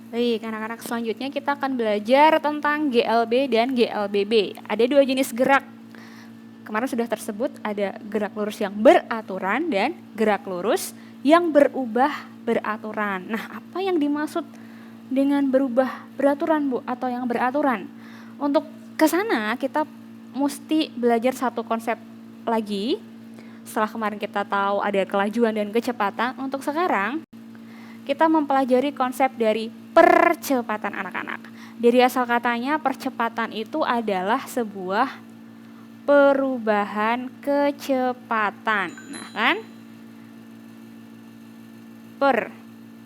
Baik, anak-anak, selanjutnya kita akan belajar tentang GLB dan GLBB. Ada dua jenis gerak. Kemarin sudah tersebut ada gerak lurus yang beraturan dan gerak lurus yang berubah beraturan. Nah, apa yang dimaksud dengan berubah beraturan, Bu, atau yang beraturan? Untuk ke sana kita mesti belajar satu konsep lagi. Setelah kemarin kita tahu ada kelajuan dan kecepatan, untuk sekarang kita mempelajari konsep dari percepatan anak-anak. Dari asal katanya, percepatan itu adalah sebuah perubahan kecepatan. Nah kan,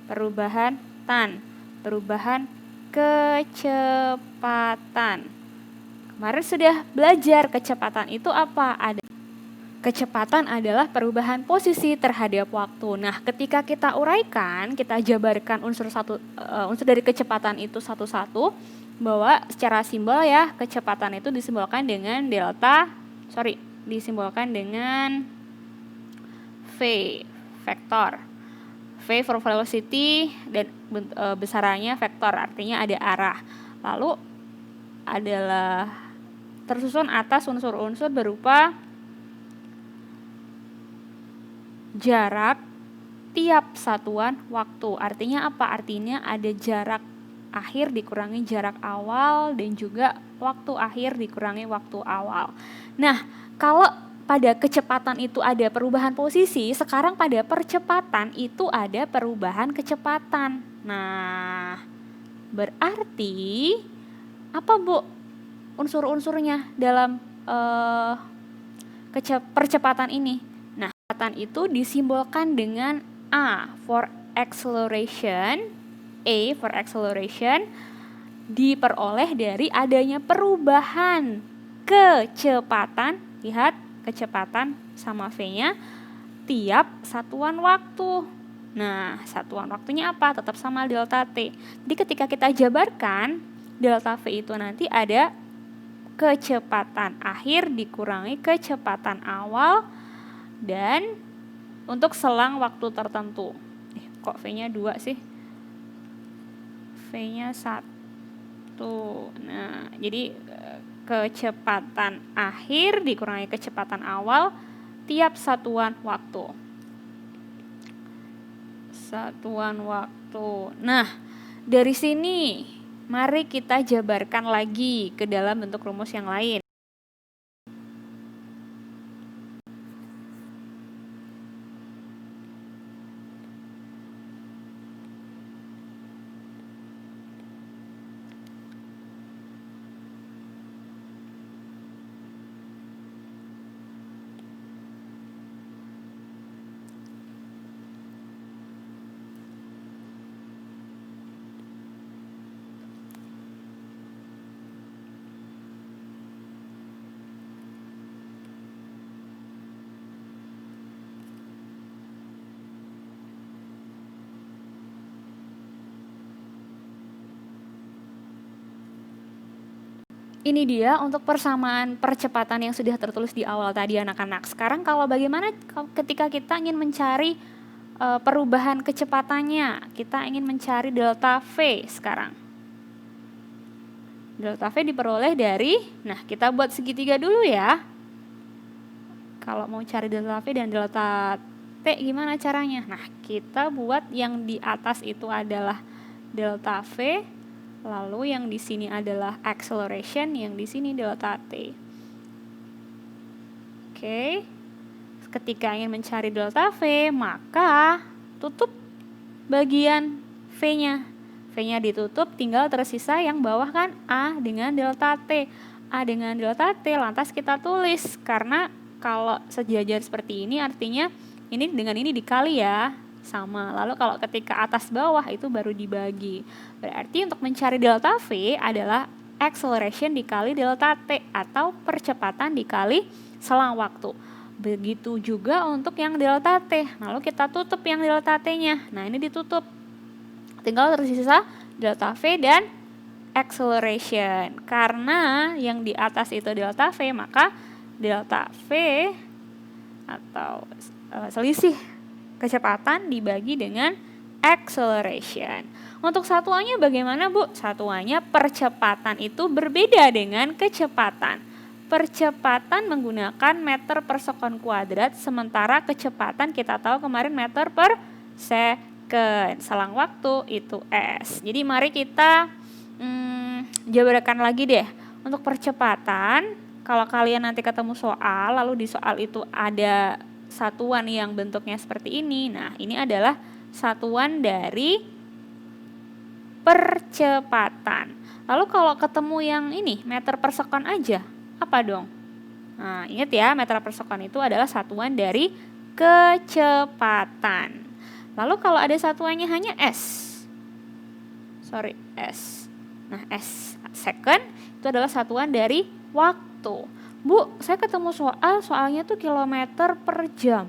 perubahan perubahan kecepatan. Kemarin sudah belajar kecepatan itu apa? Kecepatan adalah perubahan posisi terhadap waktu. Nah, ketika kita uraikan, kita jabarkan unsur dari kecepatan itu satu-satu, bahwa secara simbol ya, kecepatan itu disimbolkan dengan disimbolkan dengan V, vektor. V for velocity dan besarannya vektor, artinya ada arah. Lalu adalah tersusun atas unsur-unsur berupa jarak tiap satuan waktu. Artinya apa? Artinya ada jarak akhir dikurangi jarak awal dan juga waktu akhir dikurangi waktu awal. Nah, kalau pada kecepatan itu ada perubahan posisi, sekarang pada percepatan itu ada perubahan kecepatan. Nah, berarti apa, Bu, unsur-unsurnya dalam percepatan ini? Nah, percepatan itu disimbolkan dengan A for acceleration, A for acceleration, diperoleh dari adanya perubahan kecepatan. Lihat, kecepatan sama V-nya tiap satuan waktu. Nah, satuan waktunya apa? Tetap sama delta T. Jadi ketika kita jabarkan, delta V itu nanti ada kecepatan akhir dikurangi kecepatan awal dan untuk selang waktu tertentu. Kok V-nya 2 sih? V-nya 1. Nah, jadi kecepatan akhir dikurangi kecepatan awal tiap satuan waktu. Nah, dari sini mari kita jabarkan lagi ke dalam bentuk rumus yang lain. Ini dia untuk persamaan percepatan yang sudah tertulis di awal tadi, anak-anak. Sekarang kalau bagaimana ketika kita ingin mencari perubahan kecepatannya, kita ingin mencari delta V sekarang. Delta V diperoleh dari, nah kita buat segitiga dulu ya. Kalau mau cari delta V dan delta T gimana caranya? Nah, kita buat yang di atas itu adalah delta V, lalu yang di sini adalah acceleration, yang di sini delta T. Oke. Ketika ingin mencari delta V, maka tutup bagian V-nya. V-nya ditutup, tinggal tersisa yang bawah kan A dengan delta T. A dengan delta T lantas kita tulis, karena kalau sejajar seperti ini artinya ini dengan ini dikali ya, sama. Lalu kalau ketika atas bawah itu baru dibagi. Berarti untuk mencari delta V adalah acceleration dikali delta T atau percepatan dikali selang waktu. Begitu juga untuk yang delta T. Lalu kita tutup yang delta T-nya. Nah, ini ditutup. Tinggal tersisa delta V dan acceleration. Karena yang di atas itu delta V, maka delta V atau selisih kecepatan dibagi dengan acceleration. Untuk satuannya bagaimana, Bu? Satuannya percepatan itu berbeda dengan kecepatan. Percepatan menggunakan meter per sekon kuadrat, sementara kecepatan kita tahu kemarin meter per second. Selang waktu itu S. Jadi mari kita jabarkan lagi deh. Untuk percepatan, kalau kalian nanti ketemu soal, lalu di soal itu ada satuan yang bentuknya seperti ini. Nah, ini adalah satuan dari percepatan. Lalu kalau ketemu yang ini, meter per sekon aja, apa dong? Nah, ingat ya, meter per sekon itu adalah satuan dari kecepatan. Lalu kalau ada satuannya hanya S. Nah, S second itu adalah satuan dari waktu. Bu, saya ketemu soalnya tuh kilometer per jam.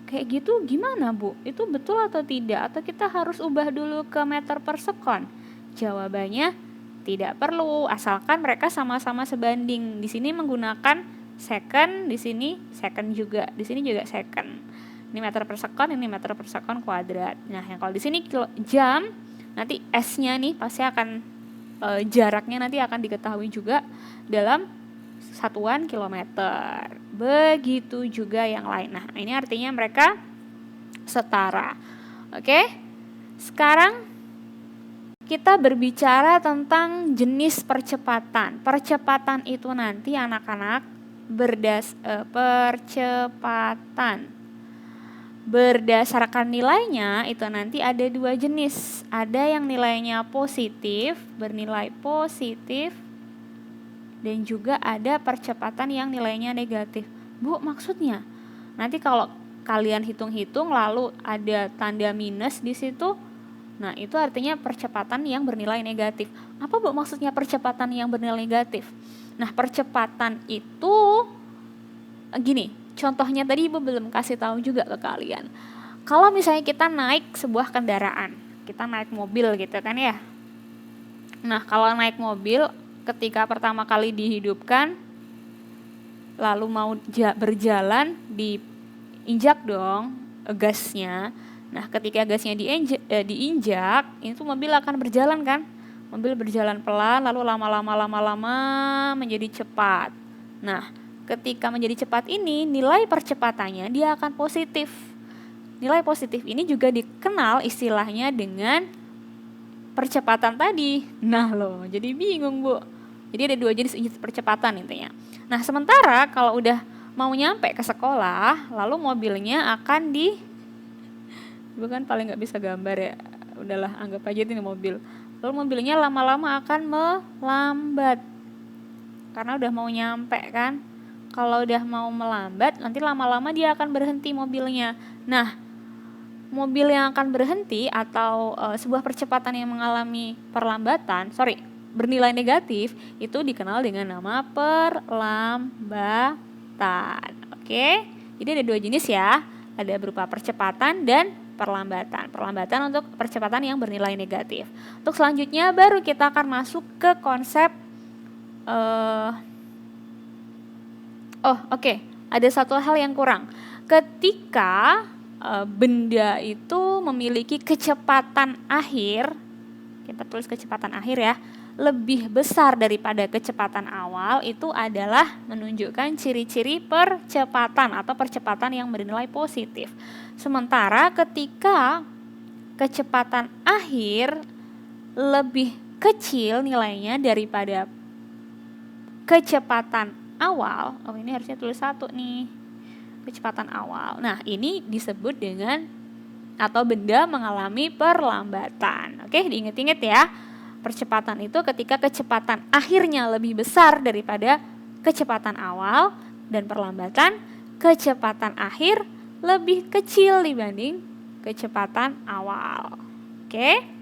Kayak gitu gimana, Bu? Itu betul atau tidak? Atau kita harus ubah dulu ke meter per sekon? Jawabannya tidak perlu, asalkan mereka sama-sama sebanding. Di sini menggunakan second, di sini second juga, di sini juga second. Ini meter per sekon, ini meter per sekon kuadrat. Nah, yang kalau di sini jam, nanti S-nya nih pasti akan jaraknya nanti akan diketahui juga dalam satuan kilometer. Begitu juga yang lain. Nah, ini artinya mereka setara. Oke? Sekarang kita berbicara tentang jenis percepatan. Percepatan itu nanti anak-anak percepatan berdasarkan nilainya itu nanti ada dua jenis. Ada yang nilainya positif, bernilai positif, dan juga ada percepatan yang nilainya negatif. Bu, maksudnya nanti kalau kalian hitung-hitung lalu ada tanda minus di situ, nah itu artinya percepatan yang bernilai negatif. Apa, Bu, maksudnya percepatan yang bernilai negatif? Nah, percepatan itu gini. Contohnya tadi Ibu belum kasih tahu juga ke kalian. Kalau misalnya kita naik sebuah kendaraan, kita naik mobil gitu kan ya. Nah, kalau naik mobil ketika pertama kali dihidupkan, lalu mau berjalan, diinjak dong gasnya. Nah, ketika gasnya diinjak, itu mobil akan berjalan kan. Mobil berjalan pelan, lalu lama-lama menjadi cepat. Nah, ketika menjadi cepat ini, nilai percepatannya dia akan positif. Nilai positif ini juga dikenal istilahnya dengan percepatan tadi. Nah loh, jadi bingung, Bu. Jadi ada dua jenis percepatan intinya. Nah, sementara kalau udah mau nyampe ke sekolah, lalu mobilnya akan bukan paling nggak bisa gambar ya. Udahlah, anggap aja ini mobil. Lalu mobilnya lama-lama akan melambat. Karena udah mau nyampe kan. Kalau udah mau melambat, nanti lama-lama dia akan berhenti mobilnya. Nah, mobil yang akan berhenti atau sebuah percepatan yang mengalami bernilai negatif, itu dikenal dengan nama perlambatan. Oke? Jadi ada dua jenis ya. Ada berupa percepatan dan perlambatan. Perlambatan untuk percepatan yang bernilai negatif. Untuk selanjutnya baru kita akan masuk ke konsep ada satu hal yang kurang. Ketika benda itu memiliki kecepatan akhir, kita tulis kecepatan akhir ya, lebih besar daripada kecepatan awal, itu adalah menunjukkan ciri-ciri percepatan atau percepatan yang bernilai positif. Sementara ketika kecepatan akhir lebih kecil nilainya daripada kecepatan awal, ini harusnya tulis 1 nih, kecepatan awal. Nah, ini disebut dengan atau benda mengalami perlambatan. Oke, diingat-ingat ya. Percepatan itu ketika kecepatan akhirnya lebih besar daripada kecepatan awal, dan perlambatan kecepatan akhir lebih kecil dibanding kecepatan awal. Oke.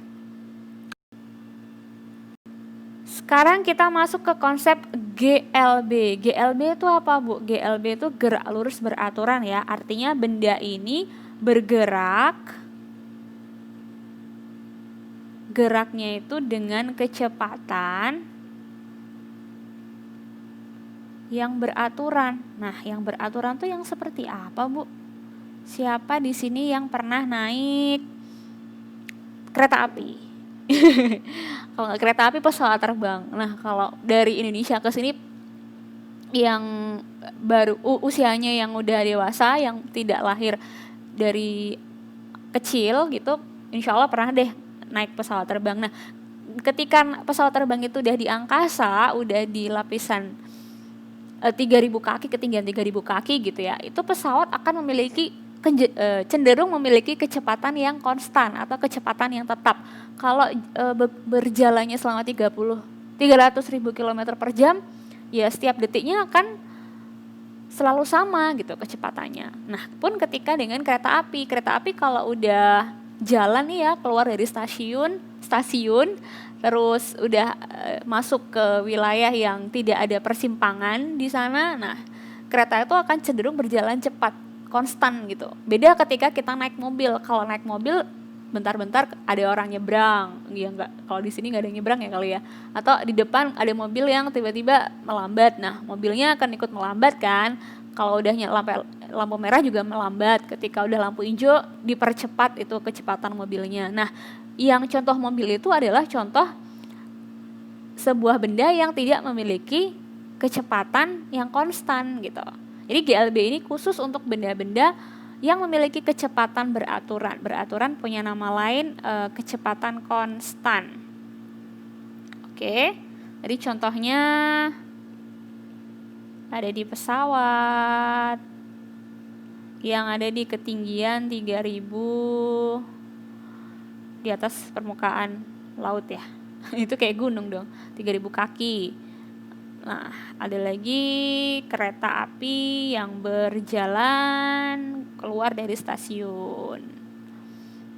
Sekarang kita masuk ke konsep GLB. GLB itu apa, Bu? GLB itu gerak lurus beraturan ya. Artinya benda ini bergerak, geraknya itu dengan kecepatan yang beraturan. Nah, yang beraturan tuh yang seperti apa, Bu? Siapa di sini yang pernah naik kereta api. Kalau nggak kereta api, pesawat terbang. Nah, kalau dari Indonesia ke sini yang baru usianya yang udah dewasa, yang tidak lahir dari kecil gitu, insya Allah pernah deh naik pesawat terbang. Nah, ketika pesawat terbang itu udah di angkasa, udah di lapisan 3.000 kaki, ketinggian 3.000 kaki gitu ya, itu pesawat akan memiliki cenderung memiliki kecepatan yang konstan atau kecepatan yang tetap. Kalau berjalannya selama 300.000 km per jam, ya setiap detiknya akan selalu sama gitu kecepatannya. Nah, pun ketika dengan kereta api kalau udah jalan nih ya, keluar dari stasiun, terus udah masuk ke wilayah yang tidak ada persimpangan di sana, nah kereta itu akan cenderung berjalan cepat, konstan gitu. Beda ketika kita naik mobil. Kalau naik mobil bentar-bentar ada orang nyebrang, ya enggak, kalau di sini nggak ada nyebrang ya kali ya, atau di depan ada mobil yang tiba-tiba melambat, nah mobilnya akan ikut melambat kan. Kalau udah lampu merah juga melambat, ketika udah lampu hijau dipercepat itu kecepatan mobilnya. Nah, yang contoh mobil itu adalah contoh sebuah benda yang tidak memiliki kecepatan yang konstan gitu. Jadi GLB ini khusus untuk benda-benda yang memiliki kecepatan beraturan. Beraturan punya nama lain kecepatan konstan. Oke, jadi contohnya ada di pesawat yang ada di ketinggian 3.000 di atas permukaan laut ya. Itu kayak gunung dong, 3.000 kaki. Nah, ada lagi kereta api yang berjalan keluar dari stasiun.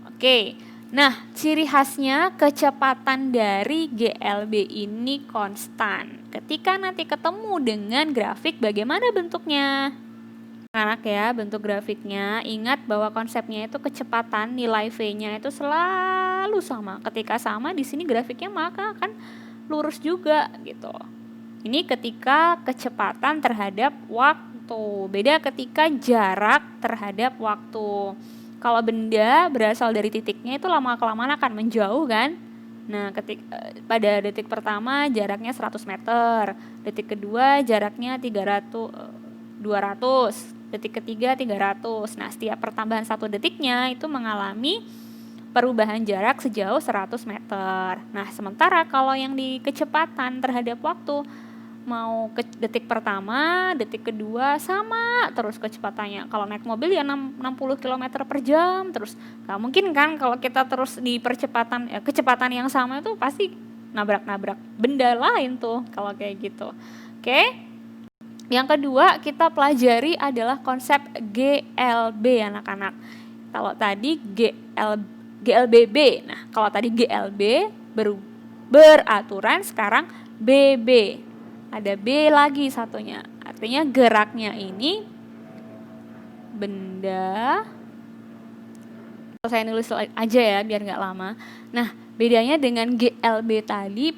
Oke, nah ciri khasnya kecepatan dari GLB ini konstan. Ketika nanti ketemu dengan grafik, bagaimana bentuknya? Anak ya, bentuk grafiknya, ingat bahwa konsepnya itu kecepatan, nilai V-nya itu selalu sama. Ketika sama, di sini grafiknya maka akan lurus juga gitu. Ini ketika kecepatan terhadap waktu. Beda ketika jarak terhadap waktu. Kalau benda berasal dari titiknya itu lama-kelamaan akan menjauh kan. Nah, pada detik pertama jaraknya 100 meter. Detik kedua jaraknya 200. Detik ketiga 300. Nah, setiap pertambahan 1 detiknya itu mengalami perubahan jarak sejauh 100 meter. Nah, sementara kalau yang di kecepatan terhadap waktu, mau ke detik pertama, detik kedua sama terus kecepatannya. Kalau naik mobil ya 60 km per jam terus. Gak mungkin kan kalau kita terus di kecepatan yang sama itu pasti nabrak-nabrak benda lain tuh kalau kayak gitu. Oke? Yang kedua kita pelajari adalah konsep GLB anak-anak. Kalau tadi GLBB. Nah, kalau tadi GLB beraturan, sekarang BB. Ada B lagi satunya. Artinya geraknya ini benda. Saya nulis aja ya biar nggak lama. Nah, bedanya dengan GLB tadi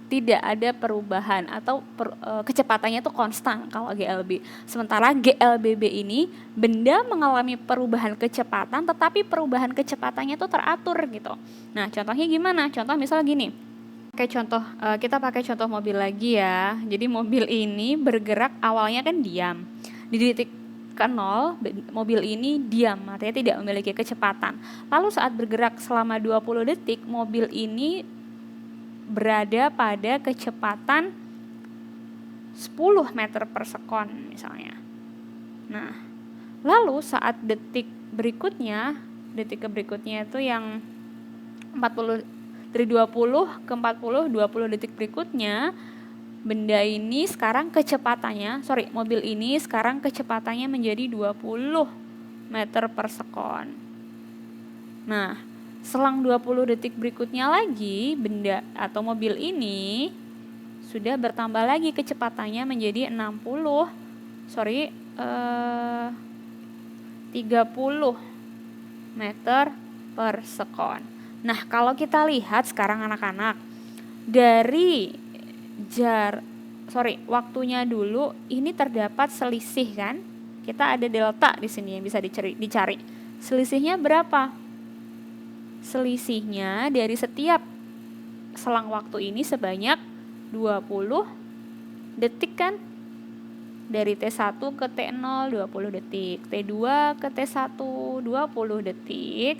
tidak ada perubahan atau kecepatannya itu konstan kalau GLB. Sementara GLBB ini benda mengalami perubahan kecepatan tetapi perubahan kecepatannya itu teratur gitu. Nah, contohnya gimana? Contoh misal gini. Kita pakai contoh mobil lagi ya. Jadi mobil ini bergerak awalnya kan diam. Di detik ke-0 mobil ini diam, artinya tidak memiliki kecepatan. Lalu saat bergerak selama 20 detik mobil ini berada pada kecepatan 10 meter per sekon misalnya. Nah, lalu saat detik berikutnya itu yang 40 dari 20 ke 40, 20 detik berikutnya mobil ini sekarang kecepatannya menjadi 20 meter per sekon. Nah, selang 20 detik berikutnya lagi benda atau mobil ini sudah bertambah lagi kecepatannya menjadi 30 meter per sekon. Nah, kalau kita lihat sekarang anak-anak dari waktunya dulu ini terdapat selisih kan? Kita ada delta di sini yang bisa dicari. Selisihnya berapa? selisihnya dari setiap selang waktu ini sebanyak 20 detik kan? Dari T1 ke T0 20 detik, T2 ke T1 20 detik,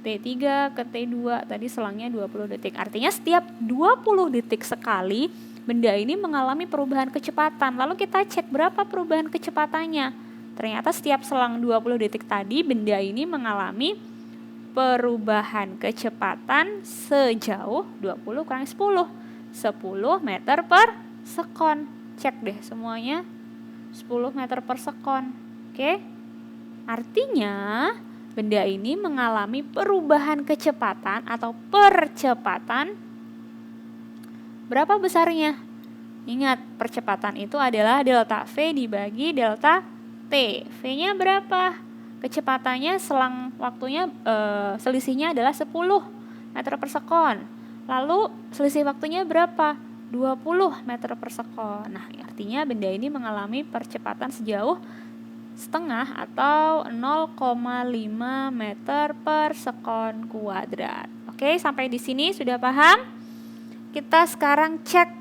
T3 ke T2 tadi selangnya 20 detik. Artinya setiap 20 detik sekali benda ini mengalami perubahan kecepatan. Lalu kita cek berapa perubahan kecepatannya. Ternyata setiap selang 20 detik tadi benda ini mengalami perubahan kecepatan sejauh 20 kurang 10 meter per sekon. Cek deh semuanya 10 meter per sekon. Oke. Artinya benda ini mengalami perubahan kecepatan atau percepatan berapa besarnya? Ingat, percepatan itu adalah delta V dibagi delta T. V-nya berapa? Kecepatannya selang waktunya selisihnya adalah 10 meter per sekon. Lalu selisih waktunya berapa? 20 meter per sekon. Nah, artinya benda ini mengalami percepatan sejauh setengah atau 0,5 meter per sekon kuadrat. Oke, sampai di sini sudah paham? Kita sekarang cek